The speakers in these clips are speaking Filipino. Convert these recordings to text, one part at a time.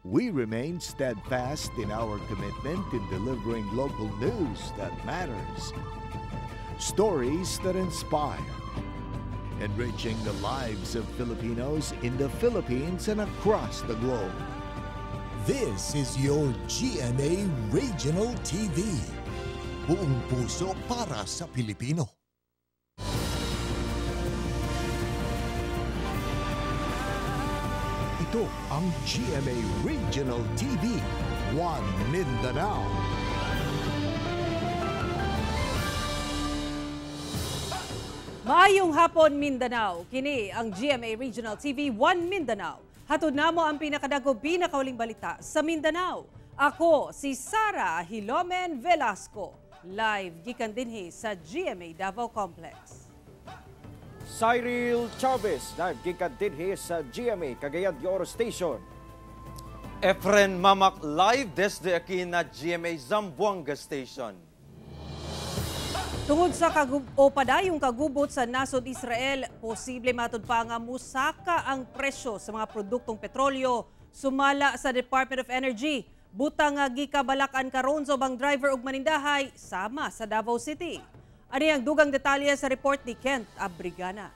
We remain steadfast in our commitment in delivering local news that matters. Stories that inspire. Enriching the lives of Filipinos in the Philippines and across the globe. This is your GMA Regional TV. Buong puso para sa Pilipino. Ito ang GMA Regional TV, One Mindanao. Maayong hapon, Mindanao. Kini ang GMA Regional TV, One Mindanao. Hatod namo ang pinakadago pinakauling balita sa Mindanao. Ako si Sara Hilomen Velasco. Live gikan dinhi sa GMA Davao Complex. Cyril Chavez, live gikan dinhi sa GMA Cagayan de Oro Station. Efren Mamak live desde aquí na GMA Zamboanga Station. Tungod sa padayong kagubot sa nasod Israel, posible matud pa nga musaka ang presyo sa mga produktong petrolyo sumala sa Department of Energy. Butang nga gikabalakan karon sa ubang driver ug manindahay sama sa Davao City. Ani ang dugang detalye sa report ni Kent Abrigana.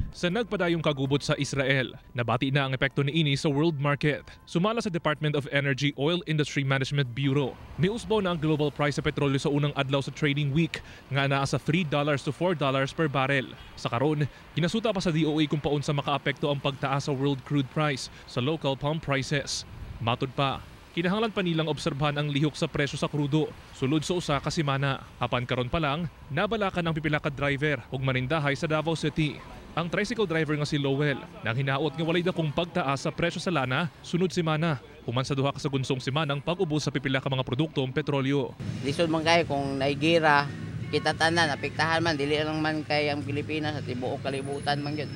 Sa nagpadayong kagubot sa Israel, nabati na ang epekto niini sa world market. Sumala sa Department of Energy Oil Industry Management Bureau. Miusbaw na ang global price sa petrolyo sa unang adlaw sa trading week nga naa sa $3 to $4 per barrel. Sa karon, ginasuta pa sa DOE kung paun sa makaapekto ang pagtaas sa world crude price sa local pump prices. Matud pa, kinahanglan pa nilang obserbahan ang lihok sa presyo sa krudo sulod sa usa ka semana. Apan karon pa lang, nabalakan ang pipila ka driver ug manindahay sa Davao City. Ang tricycle driver nga si Lowell nang hinaot nga walay dakong pagtaas sa presyo sa lana sunod semana. Human sa duha ka sa gunsong semanang pag-ubos sa pipila ka mga produktong petrolyo. Lisod man kay kung naigira, kita tanan, apektahan man, dili lang man kay ang Pilipinas at ibuok kalibutan man yun.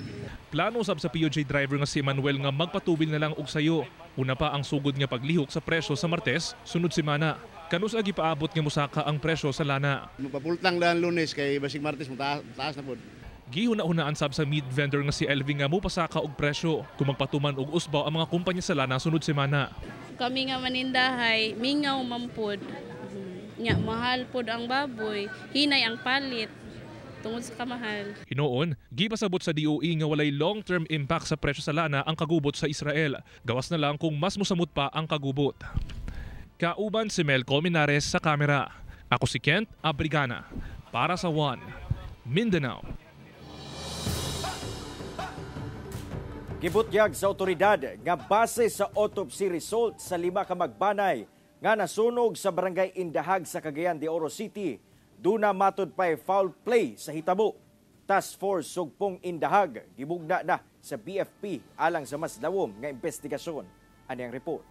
Plano usab sa POJ driver nga si Manuel nga magpatubil na lang og sayo. Una pa ang sugod nga paglihok sa presyo sa Martes, sunod semana. Kanus agi paabot nga musaka ang presyo sa lana. Magpapultang lang Lunes kay basig Martes taas na pod. Gihuna-hunaan sab sa meat vendor nga si Elving nga mupasaka og presyo kung magpatuman og usbaw ang mga kumpanya sa lana sunod semana. Kami nga manindahay, mingaw mampod. Nya mahal pod ang baboy, hinay ang palit tungod sa kamahal. Hinoon, gipasabot sa DOE nga walay long-term impact sa presyo sa lana ang kagubot sa Israel. Gawas na lang kung mas musamot pa ang kagubot. Kauban si Mel Colmenares sa kamera. Ako si Kent Abrigana para sa One Mindanao. Gibutyag sa otoridad nga base sa autopsy result sa 5 ka magbanay nga nasunog sa barangay Indahag sa Cagayan de Oro City, duna matud pay foul play sa hitabo. Task Force Sugpong Indahag gibugna na sa BFP alang sa mas lawom nga investigasyon. Ani ang report.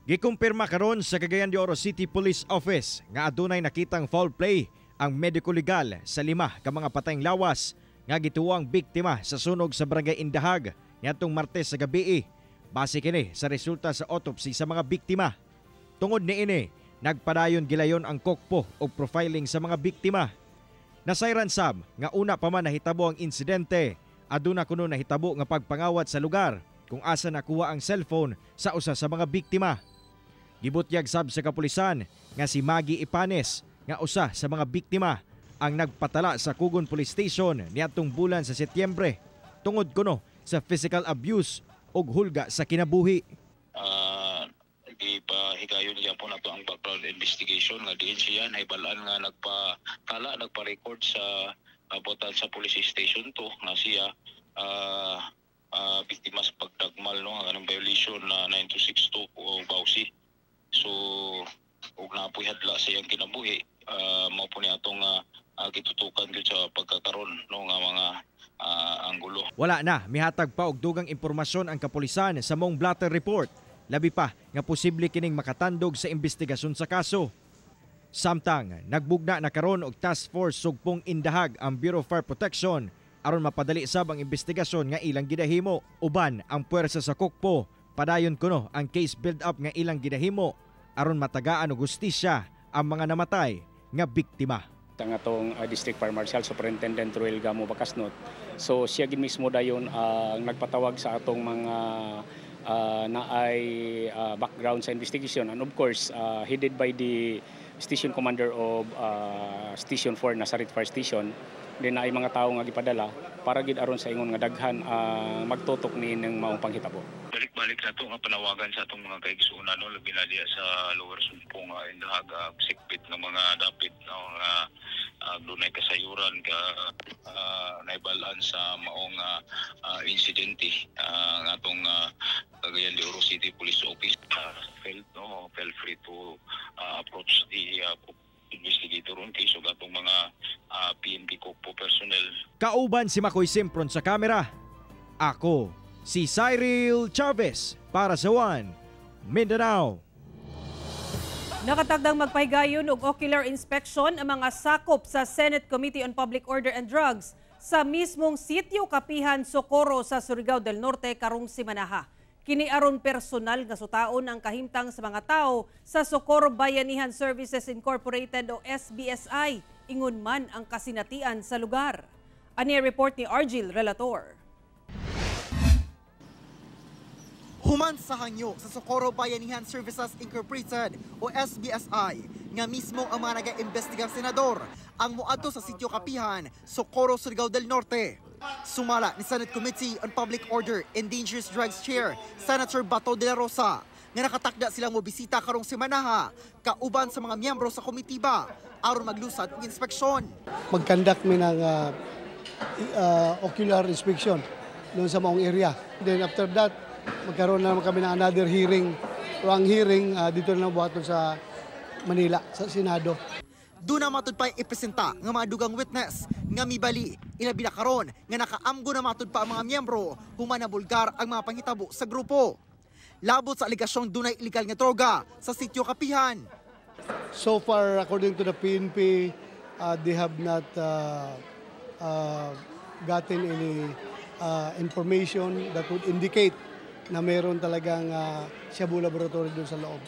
Gikumpirma karon sa Cagayan de Oro City Police Office nga adunay nakitang foul play ang mediko legal sa 5 ka mga patayng lawas nga gituwang biktima sa sunog sa barangay Indahag niadtong Martes sa gabi. Base kini sa resulta sa autopsy sa mga biktima. Tungod niini, nagpadayon gilayon ang kokpo o profiling sa mga biktima. Nasayran sab nga una pa man nahitabo ang insidente, aduna kuno nahitabo nga pagpangawat sa lugar kung asa nakuha ang cellphone sa usa sa mga biktima. Gibutyag sab sa kapulisan nga si Maggie Ipanes nga usa sa mga biktima ang nagpatala sa Kugon Police Station niadtong bulan sa Setyembre tungod kuno sa physical abuse ug hulga sa kinabuhi. Ipahigayon niya po na to ang background investigation nga diin siya naibalaan nga nagpa-record sa abutan sa police station to nga siya biktima sa pagdagmal no ang violation na 9262 o bawsi. So ug napoy hadla sa iyang kinabuhi mao po ni atong gitutukan gyud sa pagkakaron no nga mga anggulo. Wala na mihatag pa og dugang impormasyon ang kapulisan sa mong blatter report. Labi pa nga posible kining makatandog sa investigasyon sa kaso. Samtang nagbugna na karon og Task Force Sugpong Indahag ang Bureau of Fire Protection aron mapadali sab ang investigasyon nga ilang gidahimo. Uban ang puwersa sa Kokpo padayon kuno ang case build up nga ilang gidahimo aron matagaan og hustisya ang mga namatay nga biktima. Ang atong District Fire Marshal Superintendent Ruel Gamo Bacasnot So siya gid mismo dayon ang nagpatawag sa atong mga naay background sa investigation, and of course headed by the station commander of Station 4 Nazaret Fire Station. Then naay mga tawo nga gipadala para gid aron sa ingon nga daghan magtutok ni ng maong panghitabo. Balik-balik na ito nga panawagan sa itong mga kaigsuunan, no? Labi na diya sa Lower Sumpong, indahaga, sikpit ng mga dapit na dunay kasayuran ka naibalaan sa maong insidente ng atong Cagayan de Oro City Police Office. Felt free to approach the investigator on case of atong mga PNP Kopo personnel. Kauban si Makoy Simpron sa kamera. Ako si Cyril Chavez para sa One Mindanao. Nakatagdang magpahigayon og ocular inspection ang mga sakop sa Senate Committee on Public Order and Drugs sa mismong sitio Kapihan, Socorro sa Surigao del Norte karong simanaha. Kini aron personal nga sutaon ang kahimtang sa mga tao sa Socorro Bayanihan Services Incorporated o SBSI, ingon man ang kasinatian sa lugar. Ani report ni Argil Relator. Human sa hangyo sa Socorro Bayanihan Services Incorporated o SBSI nga mismo ang mga nag-iimbestigang senador ang muadto sa sitio Kapihan, Socorro, Surigao del Norte. Sumala ni Senate Committee on Public Order and Dangerous Drugs Chair Senator Bato de la Rosa nga nakatakda silang mobisita karong semanaha kauban sa mga miyembro sa komitiba aron maglusad og inspeksyon. Mag-conduct mi ng ocular inspection doon sa maong area. Then after that, magkaroon na naman kami ng another hearing. So ang hearing dito na buhaton sa Manila, sa Senado. Doon na matud pa ipresenta nga mga dugang witness nga mibali ilabi na karon nga nakaamgo na matud pa ang mga miyembro human na bulgar ang mga panghitabo sa grupo. Labot sa aligasyong dunay illegal nga droga sa sitio Kapihan. So far, according to the PNP, they have not gotten any information that would indicate na mayroon talagang Shabu Laboratory doon sa loob.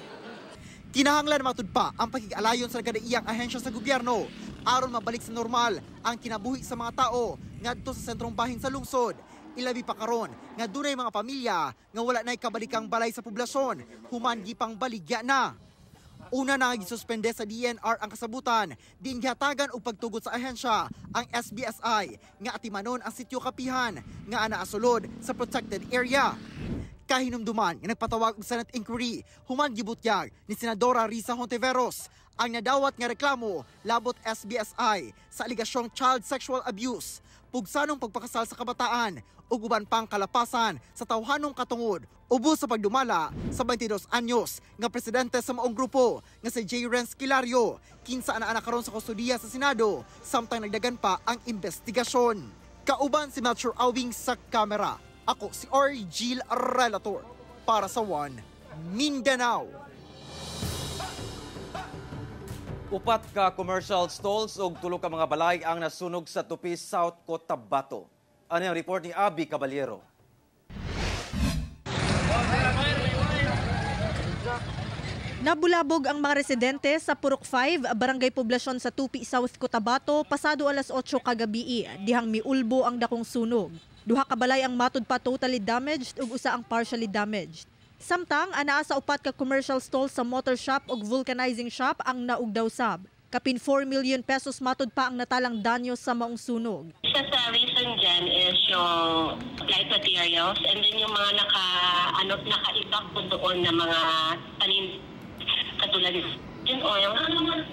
Kinahanglan matud pa ang pagkikalayon sa nagkadaiyang ahensya sa gobyerno aron mabalik sa normal ang kinabuhi sa mga tao ngadto sa sentrong bahin sa lungsod. Ilabi pa karon nga dunay mga pamilya nga wala nay kabalikang balay sa poblasyon human gipang baligya na. Una na gisuspende sa DNR ang kasabutan din gihatagan og pagtugot sa ahensya ang SBSI nga atimanon ang sitio Kapihan nga anaa sulod sa protected area. Kahinumduman nga nagpatawag og Senate inquiry human gibutyag ni Senadora Risa Hontiveros ang nadawat nga reklamo labot SBSI sa aligasyong child sexual abuse, pugsanong pagpakasal sa kabataan ug uban pang kalapasan sa tawhanong katungod ubos sa pagdumala sa 22 anyos nga presidente sa maong grupo nga si J. Renz Kilario, kinsa ana karon sa kustudiya sa Senado samtang nagdagan pa ang investigasyon. Kauban si Melchor Awing sa kamera. Ako si Argil Relator para sa One Mindanao. Upat ka commercial stalls ug tulo ka mga balay ang nasunog sa Tupi, South Cotabato. Ano ang report ni Abby Caballero? Nabulabog ang mga residente sa Purok 5, Barangay Poblasyon sa Tupi, South Cotabato, pasado alas 8 kagabi, dihang miulbo ang dakong sunog. Duha ka balay ang matud pa totally damaged ug usa ang partially damaged. Samtang anaa sa upat ka commercial stall sa motor shop ug vulcanizing shop ang naugdaw sab. Kapin 4 million pesos matud pa ang natalang danyo sa maong sunog. Isa sa reason dyan is yung applied materials and then yung mga naka-impact po doon na mga tanim katulad ng oil,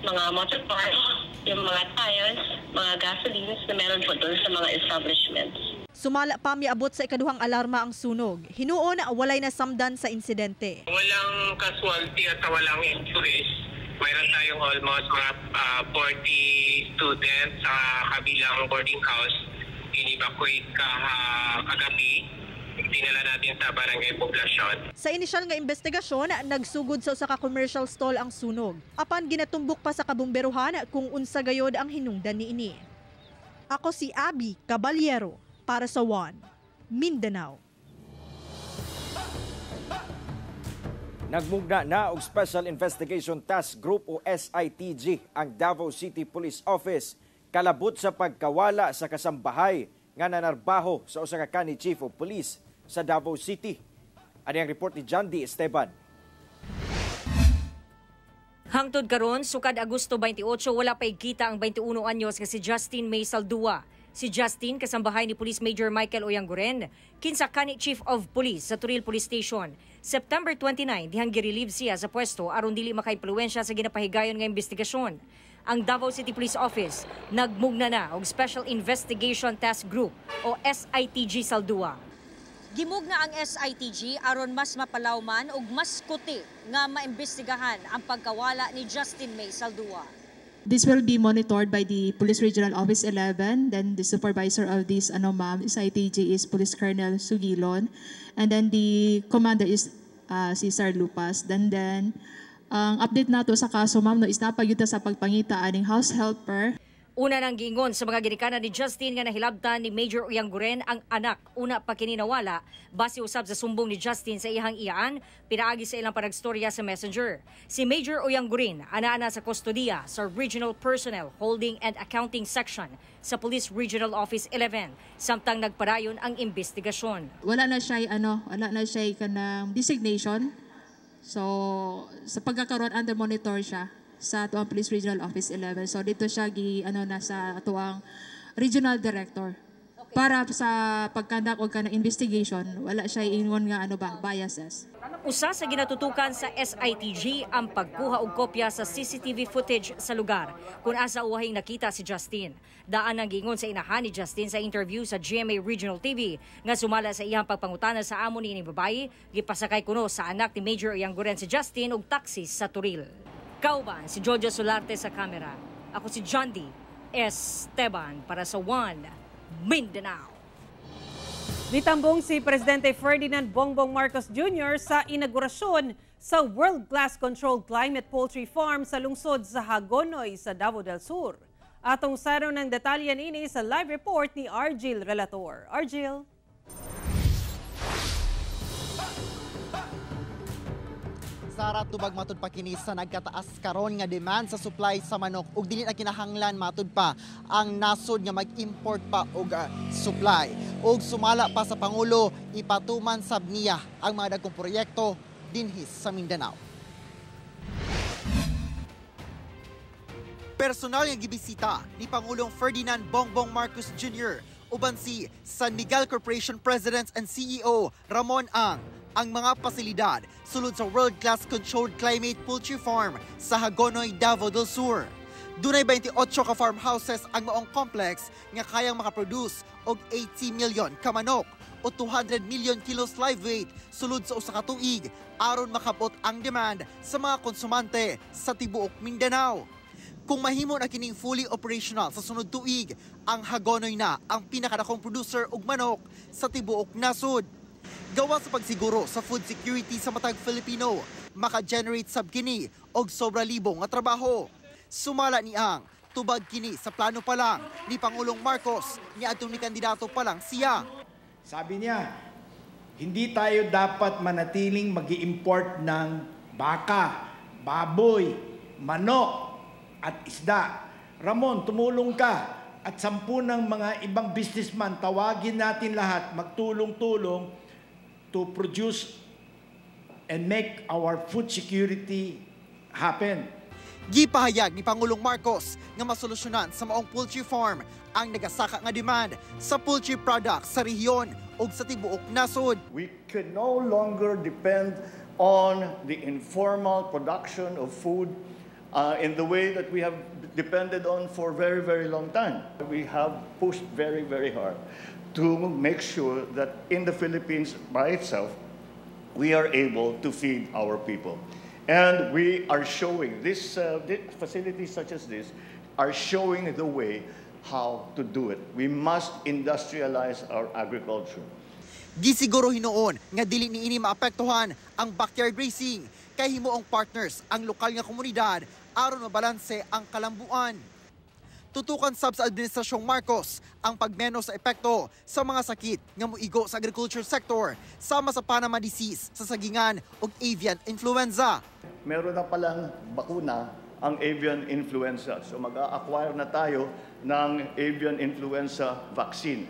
mga motor parts, yung mga tires, mga gasolines na meron po doon sa mga establishments. Sumala pa miabot sa ikaduhang alarma ang sunog. Hinuon walay nasamdan sa insidente. Walang casualty at walang injuries. Mayroon tayong almost mga 40 students sa kabilang boarding house. In-evacuate kagabi. Dinala natin sa Barangay Poblasyon. Sa inisyal nga investigasyon, nagsugod sa usa ka commercial stall ang sunog. Apan ginatumbok pa sa kabumberuhan kung unsa gayod ang hinungdan niini. Ako si Abby Caballero para sa One Mindanao. Nagmugna na og Special Investigation Task Group o SITG ang Davao City Police Office kalabot sa pagkawala sa kasambahay nga nanarbaho sa usa ka kanhi Chief of Police sa Davao City. Ani ang report ni John D. Esteban. Hangtod karon, sukad Agosto 28, wala pa'y kita ang 21 anyos nga si Justin May Saldua. Si Justin, kasambahay ni Police Major Michael Oyangguren, kinsa kanhi Chief of Police sa Turil Police Station. September 29, dihang girelieve siya sa pwesto aron dili maka-impluwensya sa ginapahigayon nga investigasyon. Ang Davao City Police Office nagmugna na og Special Investigation Task Group o SITG Saldua. Gimugna ang SITG aron mas mapalawman ug mas kuti nga maimbestigahan ang pagkawala ni Justin May Saldua. This will be monitored by the Police Regional Office 11. Then the supervisor of this SITG is Police Colonel Sugilon. And then the commander is Cesar Lupas. Then ang update nato sa kaso ma'am is napagyuta sa pagpangita aning house helper. Una nang giingon sa mga ginikanan ni Justin nga nahilabtan ni Major Oyangguren ang anak una pa kini nawala base usab sa sumbong ni Justin sa iyang iyaan pinaagi sa ilang panagstorya sa Messenger. Si Major Oyangguren ana sa kustodiya sa Regional Personnel Holding and Accounting Section sa Police Regional Office 11 samtang nagpadayon ang investigasyon. Wala na siya kanang designation. So sa pagkakaroon under monitor siya sa atuang Police Regional Office 11. So dito siya sa atuang Regional Director. Okay. Para sa pagkandak og kanang investigation, wala siya ingon nga biases. Usa sa ginatutukan sa SITG ang pagkuha og kopya sa CCTV footage sa lugar kung asa uwahing nakita si Justin. Daan ang giingon sa inahan ni Justin sa interview sa GMA Regional TV nga sumala sa iyang pagpangutana sa amo ni babae, gipasakay kuno sa anak ni Major Oyangguren si Justin og taxi sa Turil. Kauban, si Jojo Solarte sa kamera. Ako si John D. Esteban para sa One Mindanao. Nitambong si Presidente Ferdinand Bongbong Marcos Jr. sa inaugurasyon sa world-class controlled climate poultry farm sa lungsod sa Hagonoy sa Davao del Sur. Atong saro ng detalye nini sa live report ni Argil Relator. Argil. Sara tubag matud pa kini sa nagkataas karon nga demand sa supply sa manok ug dili na kinahanglan matud pa ang nasod nga mag-import pa og supply. Ug sumala pa sa Pangulo, ipatuman sab niya ang mga dagkong proyekto dinhi sa Mindanao. Personal nga gibisita ni Pangulong Ferdinand Bongbong Marcos Jr. uban si San Miguel Corporation President and CEO Ramon ang mga pasilidad sulod sa world-class controlled climate poultry farm sa Hagonoy, Davao del Sur. Dunay 28 ka farmhouses ang maong complex nga kayang makaproduce og 80 million ka manok o 200 million kilos live weight sulod sa usa ka tuig aron makabot ang demand sa mga konsumante sa tibuok Mindanao. Kung mahimo na kining fully operational sa sunod tuig, ang Hagonoy na ang pinakadakong producer og manok sa tibuok nasod. Gawa sa pagsiguro sa food security sa matag Filipino, maka-generate sab kini og sobra libo nga trabaho. Sumala ni ang tubag kini sa plano pa lang ni Pangulong Marcos niadtong ni kandidato pa lang siya. Sabi niya, hindi tayo dapat manatiling mag-i-import ng baka, baboy, manok at isda. Ramon, tumulong ka at 10 ng mga ibang businessman, tawagin natin lahat, magtulong-tulong to produce and make our food security happen. Gipahayag ni Pangulong Marcos nga masolusyonan sa maong poultry farm ang nagasaka nga demand sa poultry products sa rehiyon ug sa tibuok nasod. We can no longer depend on the informal production of food in the way that we have depended on for very, very long time. We have pushed very, very hard to make sure that in the Philippines by itself, we are able to feed our people. And we are showing, facilities such as this are showing the way how to do it. We must industrialize our agriculture. Gisiguro hinuon nga dili niini maapektuhan ang backyard raising kay himuong partners ang lokal nga komunidad aron mabalanse ang kalambuan. Tutukan sab sa Administrasyong Marcos ang pagmenos sa epekto sa mga sakit nga moigo sa agriculture sector sama sa Panama disease sa sagingan ug avian influenza. Meron na palang bakuna ang avian influenza. So mag-a-acquire na tayo ng avian influenza vaccine.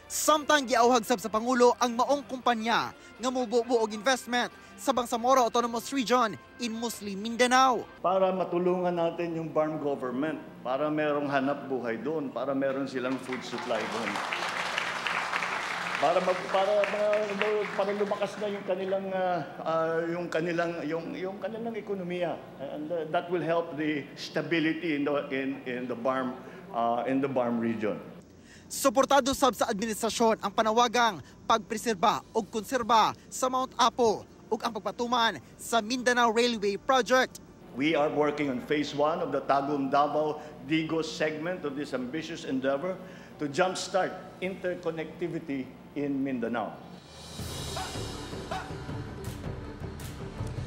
Samtang giauhag sab sa Pangulo ang maong kumpanya nga mubuo og investment sa Bangsamoro Autonomous Region in Muslim Mindanao. Para matulungan natin yung farm government, para merong hanap buhay doon, para meron silang food supply doon. Para lumakas na yung kanilang ekonomiya, and that will help the stability in the Barm region. Suportado sab sa administrasyon ang panawagang pagpreserba o konserba sa Mount Apo ug ang pagpatuman sa Mindanao Railway Project. We are working on phase 1 of the Tagum-Davao-Digos segment of this ambitious endeavor to jumpstart interconnectivity in Mindanao.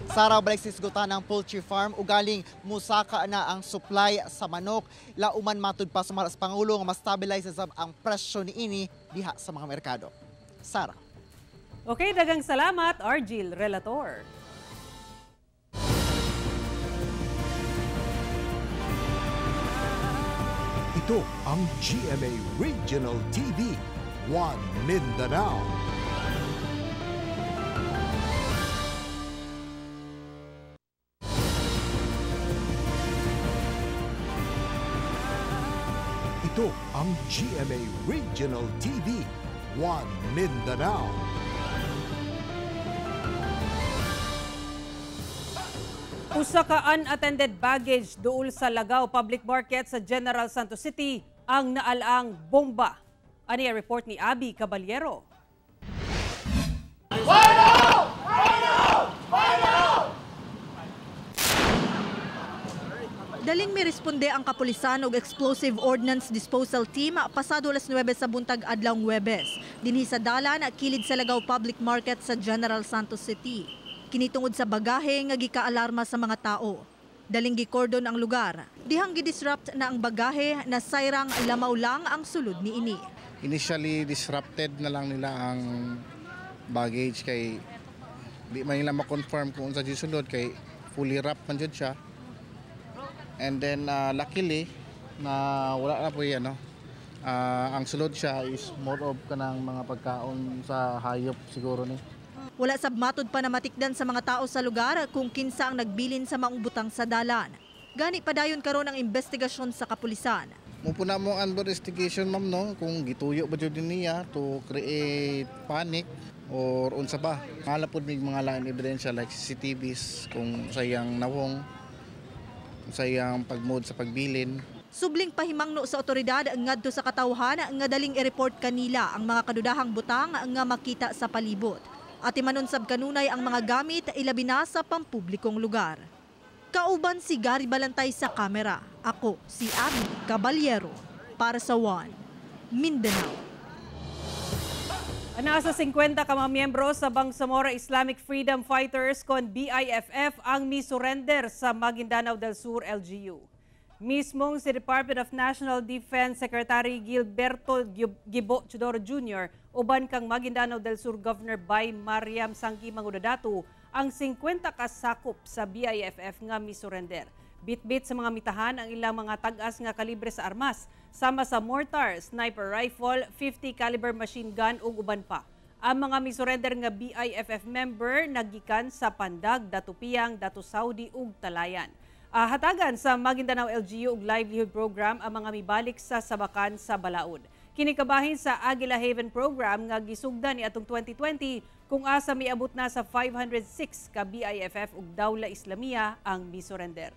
Sara balik sa isgutan ng poultry farm ugaling musaka na ang supply sa manok. Lauman matud pa sa Pangulo nga ma-stabilize ang presyo niini diha sa mga merkado. Sara. Okay, dagang salamat, Argil Relator. Ito ang GMA Regional TV, One Mindanao. Ito ang GMA Regional TV, One Mindanao. Usa ka unattended baggage duol sa Lagaw Public Market sa General Santos City ang naalaang bomba. Ani ang report ni Abby Caballero. Daling may responde ang kapulisan og Explosive Ordnance Disposal Team pasado alas 9 sa buntag adlawng Huwebes dinhi sa dalan kilid sa Lagaw Public Market sa General Santos City. Kinitungod sa bagahe nga gikaalarma sa mga tao. Daling gikordon ang lugar. Dihang gidisrupt na ang bagahe na sayrang lamaw lang ang sulod niini. Initially disrupted na lang nila ang baggage kay di man nila ma-confirm kung unsa jud sulod kay fully wrapped man jud siya. And then luckily na wala na po yan, ang sulod siya is more of kanang mga pagkaon sa hayop siguro ni. Wala sab matud pa na matikdan sa mga tao sa lugar kung kinsa ang nagbilin sa maong butang sa dalan. Gani padayon karon ang investigasyon sa kapulisan. Mupuna mo ang investigation ma'am no kung gituyo ba jud niya to create panic or unsa ba. Malapod mig mga lain ebidensya like CCTVs kung sayang nawong sayang pagmod sa pagbilin. Subling pahimangno sa otoridad ngadto sa katawhan nga daling i-report kanila ang mga kadudahang butang nga makita sa palibot. At imanunsab kanunay ang mga gamit ilabi na sa pampublikong lugar. Kauban si Gary Balantay sa kamera. Ako si Abby Caballero para sa One Mindanao. Nasa 50 ka mga miyembro sa Bangsamoro Islamic Freedom Fighters kon BIFF ang misurrender sa Maguindanao del Sur LGU. Mismong si Department of National Defense Secretary Gilberto Gibo Chodoro Jr. uban kang Maguindanao del Sur Governor Bay Mariam Sangki Mangudadatu ang 50 kasakop sa BIFF nga misurrender. Bit-bit sa mga mitahan ang ilang mga tag-as nga kalibre sa armas, sama sa mortar, sniper rifle, 50 caliber machine gun ug uban pa. Ang mga misurrender nga BIFF member nagikan sa Pandag, Datupiyang, Datu Saudi ug Talayan. Hatagan sa Maguindanao LGU ug livelihood program ang mga mibalik sa sabakan sa balaod. Kinikabahin sa Aguila Haven program nga gisugdan ni atong 2020 kung asa miabot na sa 506 ka BIFF ug Dawla Islamia ang misurrender.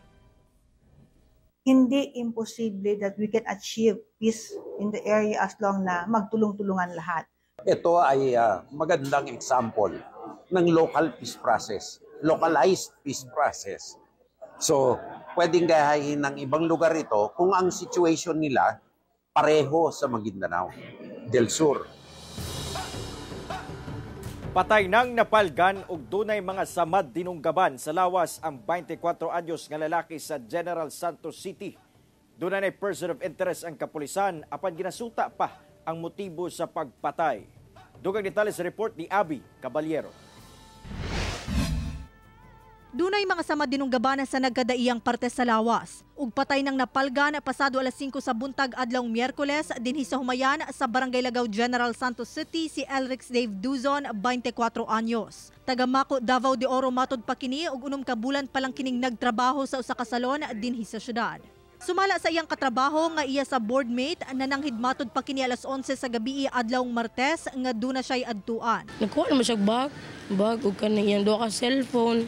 Hindi imposible that we can achieve peace in the area as long na magtulong-tulungan lahat. Ito ay magandang example ng local peace process, localized peace process. So, pwedeng gayahin ng ibang lugar ito kung ang situation nila pareho sa Maguindanao del Sur. Patay nang napalgan og dunay mga samad dinunggaban sa lawas ang 24 anyos nga lalaki sa General Santos City. Dunay person of interest ang kapulisan apan ginasuta pa ang motibo sa pagpatay. Dugang detalye sa report ni Abby Caballero. Dunay mga sama dinunggabana sa nagkadaiyang parte sa lawas. Ug patay ng napalgan pasado alas 5 sa buntag adlawng Miyerkules dinhi sa Humayan sa Barangay Lagaw General Santos City si Elrix Dave Duzon, 24 anyos. Taga Mako, Davao de Oro matud pa kini ug 6 ka bulan pa lang kining nagtrabaho sa usa ka salon dinhi sa syudad. Sumala sa iyang katrabaho nga iya sa boardmate nananghid matud pa kini alas 11 sa gabi adlawng Martes nga duna siya'y adtuan. Nagkuha naman siya bag ug kaniyang duha ka cellphone.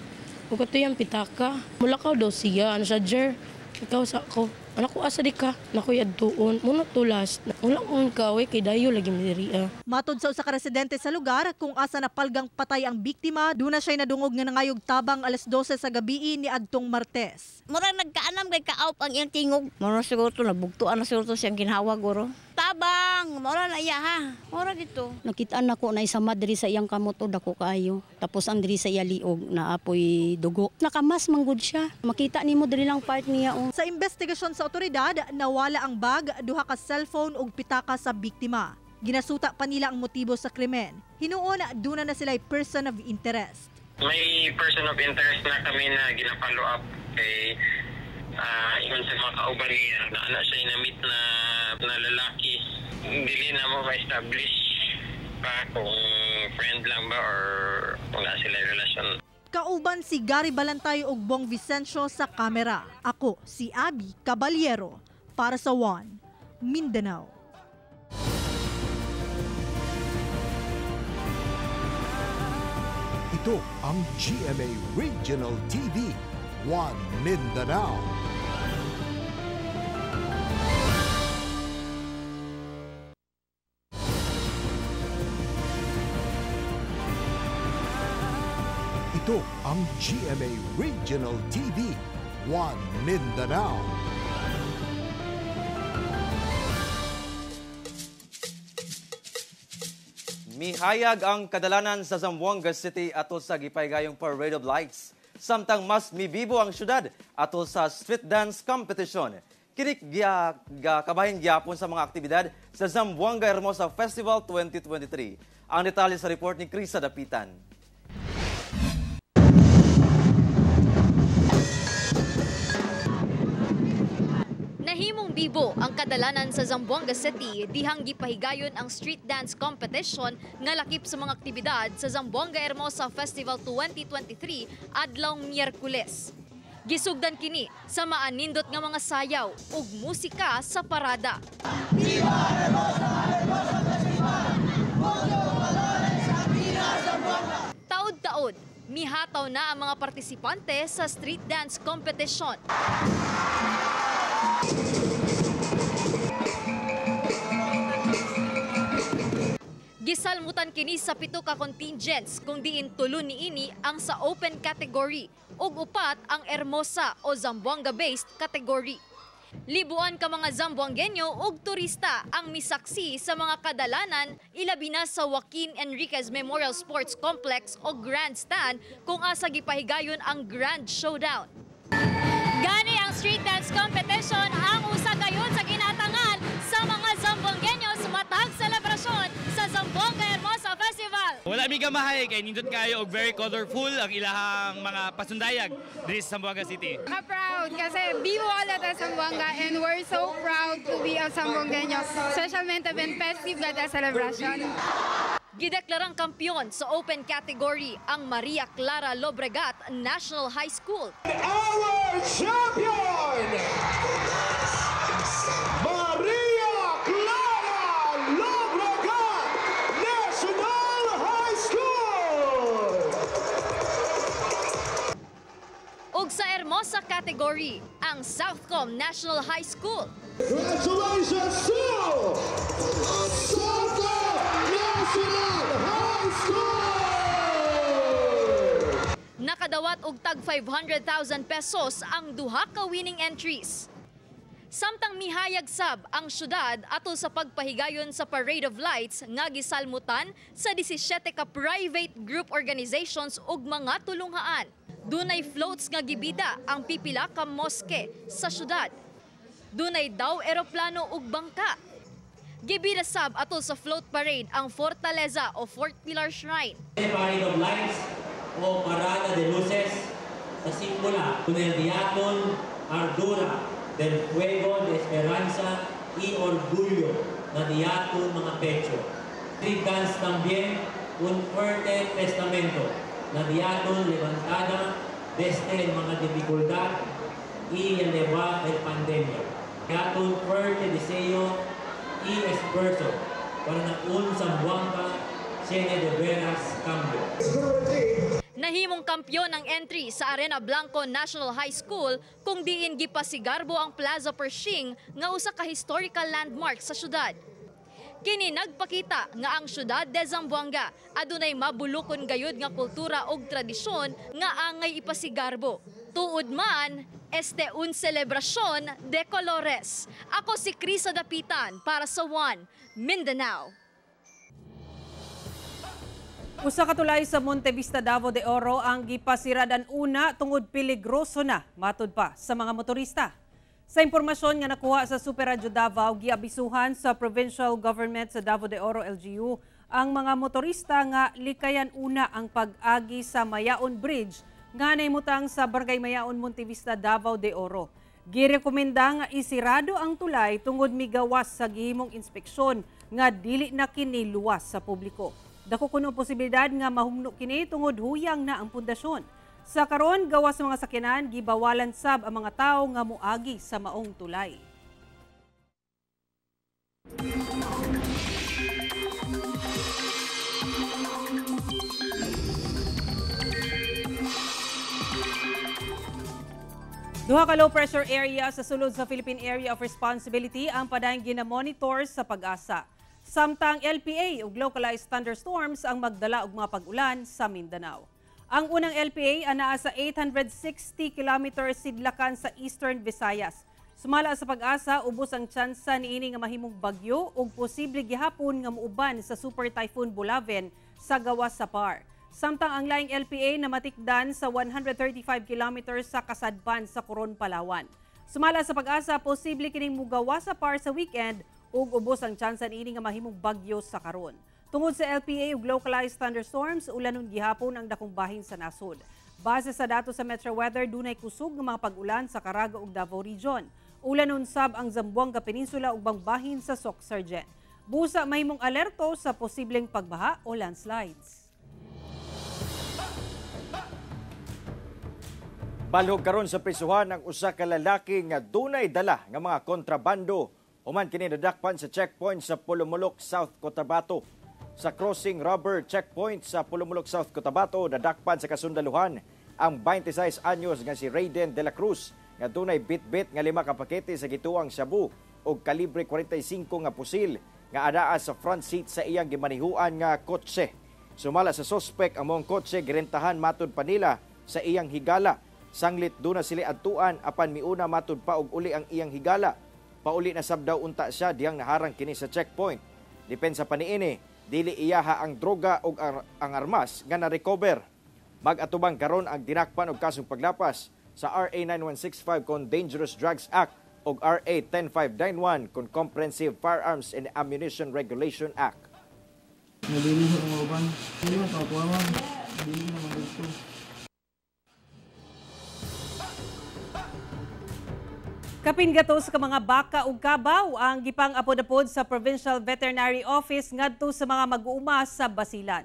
Ug kato yung pitaka. Mulakaw daw siya, ano siya, Jer. Ikaw sa ako. Anak ko asa di ka, nakoy adtuon. Muna tulas. Wala kong kaway kay dayo lagi midiriya. Matod sa usa ka residente sa lugar, kung asa napalgang patay ang biktima, duna siya'y nadungog nga nangayog tabang alas 12 sa gabi ni adtong Martes. Murag nagkaanam kay kaawp ang iyang tingog. Mura siguro to, nabugtuan na siguro to siyang ginhawa guro. Tabang! Mura na iya ha. Mura dito. Nakitaan ako na isa madri sa iyang kamoto dako kaayo. Tapos ang diri sa iya liog na apoy dugo. Nakamas manggod siya. Makita nimo diri lang part niya. Sa investigasyon sa otoridad, nawala ang bag, duha ka cellphone ug pitaka sa biktima. Ginasuta pa nila ang motibo sa krimen. Hinuon duna na sila'y person of interest. May person of interest na kami na ginapalo up kay yun sa mga kauban niya na anak siya na-meet na lalaki. Dili na mo ma-establish pa kung friend lang ba or kung na sila relasyon. Kauban si Gary Balantay ug Bong Vicencio sa kamera. Ako si Abby Caballero para sa One Mindanao. Ito ang GMA Regional TV, One Mindanao. Ito ang GMA Regional TV, One Mindanao. Mihayag ang kadalanan sa Zamboanga City atol sa gipaygayong Parade of Lights. Samtang mas mibibo ang syudad atol sa street dance competition. Kinik kabahin gyapon sa mga aktibidad sa Zamboanga Hermosa Festival 2023. Ang detalye sa report ni Krisa Dapitan. Nahimong bibo ang kadalanan sa Zamboanga City dihang gipahigayon ang street dance competition nga lakip sa mga aktibidad sa Zamboanga Hermosa Festival 2023 adlawng Miyerkules. Gisugdan kini sa maanindot nga mga sayaw ug musika sa parada. Viva Hermosa! Hermosa Festival! Taod-taod, mihataw na ang mga partisipante sa street dance competition. Gisalmutan kini sa 7 ka contingents kung diin 3 niini ang sa open category ug 4 ang Hermosa o Zamboanga-based category. Libuan ka mga Zamboangueño ug turista ang misaksi sa mga kadalanan ilabi na sa Joaquin Enriquez Memorial Sports Complex o Grandstand kung asa gipahigayon ang Grand Showdown. Gani ang street dance competition ang usa gayon sa ginatangan sa mga Zamboangueños matag selebrasyon sa Zamboanga Hermosa Festival. Wala mi gamahay kay nindot kayo og very colorful ang ilahang mga pasundayag diri sa Zamboanga City. Proud kasi vivo ulit ang Zamboanga and we're so proud to be a Zamboangueño, especialmente ben festive gada celebration. Gideklarang kampiyon sa open category ang Maria Clara Lobregat National High School. Our champion, Maria Clara Lobregat National High School. Ug sa Hermosa category, ang Southcom National High School. Congratulations to Southcom National High School! Nakadawat og tag 500,000 pesos ang duha ka winning entries. Samtang mihayag sab ang syudad atol sa pagpahigayon sa Parade of Lights nga gisalmutan sa 17 ka private group organizations ug mga tulunghaan. Dunay floats nga gibida ang pipila ka moske sa syudad. Dunay daw eroplano ug bangka. Gibida sab atol sa float parade ang Fortaleza o Fort Pilar Shrine. Parade of Lights o Parada de Luces sa simula con el diácono Ardura del Fuego de Esperanza y Orgullo na diácono mga pecho. Trigans también un fuerte testamento na diácono levantada desde el mga dificultad y eleva el pandemia. Diácono fuerte deseo y esfuerzo para na un Zamboanga llene de veras cambio. Nahimong kampyon ang entry sa Arena Blanco National High School kung diin gipasigarbo ang Plaza Pershing nga usa ka historical landmark sa syudad. Kini nagpakita nga ang syudad de Zamboanga adunay mabulokon gayud nga kultura ug tradisyon nga angay ipasigarbo. Tuod man, este un celebrasyon de colores. Ako si Krisa Dapitan para sa One Mindanao. Usa ka tulay sa Monte Vista, Davao de Oro ang gipasiradan una tungod peligroso na matud pa sa mga motorista. Sa impormasyon nga nakuha sa Super Radio Davao, giabisuhan sa Provincial Government sa Davao de Oro LGU ang mga motorista nga likayan una ang pag-agi sa Mayaon Bridge nga naimutang sa Barangay Mayaon, Monte Vista, Davao de Oro. Girekomenda nga isirado ang tulay tungod migawas sa gihimong inspeksyon nga dili na kini luwas sa publiko. Dako kuno posibilidad nga mahumno kini tungod huyang na ang pundasyon. Sa karon gawas sa mga sakyanan gibawalan sab ang mga tawo nga moagi sa maong tulay. Duha ka low pressure area sa sulod sa Philippine Area of Responsibility ang padayong ginamonitor sa Pag-asa. Samtang LPA ug localized thunderstorms ang magdala og mga pag-ulan sa Mindanao. Ang unang LPA anaa sa 860 kilometers sidlakan sa Eastern Visayas. Sumala sa Pag-asa, ubos ang tsansa niini nga mahimong bagyo ug posible gihapon nga muuban sa Super Typhoon Bulaven sa gawas sa PAR. Samtang ang laing LPA na matikdan sa 135 kilometers sa kasadpan sa Coron, Palawan. Sumala sa Pag-asa, posible kining mugawas sa PAR sa weekend ug ubos ang tsansa niini nga mahimong bagyo sa karon. Tungod sa LPA ug localized thunderstorms, ulanon gihapon ang dakong bahin sa nasod. Base sa datos sa Metro Weather, dunay kusog nga mga pag-ulan sa Caraga ug Davao Region. Ulanon sab ang Zamboanga Peninsula ug bangbahin sa Soc-Sargent. Busa mahimong alerto sa posibleng pagbaha o landslides. Balhog karon sa prisuhan ang usa ka lalaki nga dunay dala nga mga kontrabando human kini nadakpan sa checkpoint sa Pulumulok, South Cotabato. Sa crossing rubber checkpoint sa Pulumulok, South Cotabato, nadakpan sa kasundaluhan ang 26 anyos nga si Raiden de la Cruz nga dunay bit-bit nga 5 ka pakete sa gituang shabu o kalibre 45 nga pusil nga adaa sa front seat sa iyang gimanihuan nga kotse. Sumala sa suspect ang mong kotse girentahan matud pa nila sa iyang higala. Sanglit duna sila adtuan apan miuna matud pa og uli ang iyang higala. Pauli na sabdaw unta siya diyang naharang kini sa checkpoint. Depensa pa niini, dili iyaha ang droga o ang armas nga na-recover. Mag-atubang karon ang dinakpan og kasong paglapas sa RA 9165 kon Dangerous Drugs Act o RA 10591 kon Comprehensive Firearms and Ammunition Regulation Act. Nalinis ang mga uban. Hindi mo tapuaman. Hindi mo naman gusto. Kapingatos ka mga baka ug kabaw ang gipang apod-apod sa Provincial Veterinary Office ngadto sa mga mag-uuma sa Basilan.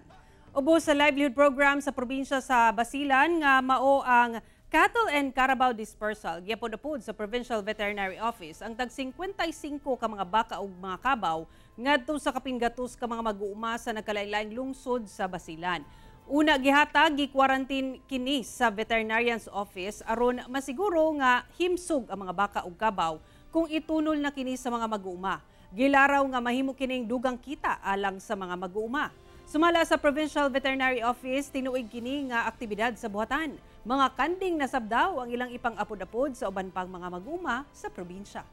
Ubos sa livelihood program sa probinsya sa Basilan nga mao ang Cattle and Carabao Dispersal. Giapod-apod sa Provincial Veterinary Office ang tag 55 ka mga baka ug mga kabaw ngadto sa kapingatos ka mga mag-uuma sa nagkalain-laing lungsod sa Basilan. Una gihatag gi-quarantine kini sa veterinarian's office aron masiguro nga himsog ang mga baka ug kabaw kung itunol na kini sa mga mag-uuma. Gilaraw nga mahimo kining dugang kita alang sa mga mag-uuma. Sumala sa Provincial Veterinary Office, tinuig kini nga aktibidad sa buhatan. Mga kanding na sabdaw ang ilang ipang-apod-apod sa uban pang mga mag-uuma sa probinsya.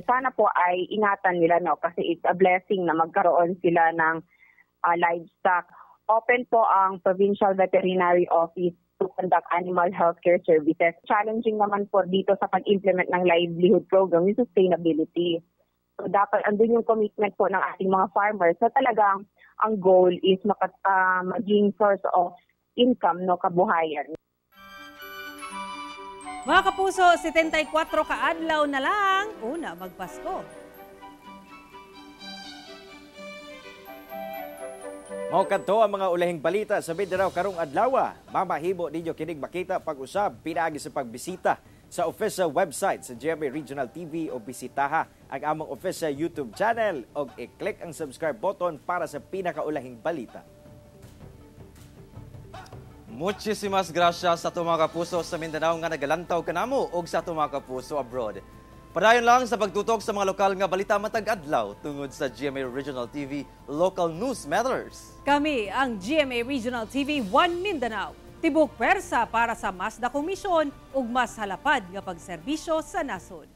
Sana po ay ingatan nila kasi it's a blessing na magkaroon sila ng livestock. Open po ang Provincial Veterinary Office to conduct animal healthcare services. Challenging naman po dito sa pag-implement ng livelihood program yung sustainability. So dapat andun yung commitment po ng ating mga farmers. So talagang ang goal is maging source of income, kabuhayan. Mga kapuso, 74 kaadlaw na lang, una magpasko. Mao kadto ang mga ulahing balita sa Mindanao karong adlaw. Mamahimo ninyo kining makita pag-usab pinaagi sa pagbisita sa official website sa GMA Regional TV o bisitaha ang among official YouTube channel o i-click ang subscribe button para sa pinakaulahing balita. Muchísimas gracias sa ato mga kapuso sa Mindanao nga nagalantaw kanamo ug sa ato mga kapuso abroad. Padayon lang sa pagtutok sa mga lokal nga balita matag adlaw tungod sa GMA Regional TV Local News Matters. Kami ang GMA Regional TV 1 Mindanao. Tibok pwersa para sa mas dakong misyon ug mas halapad nga pagserbisyo sa nasod.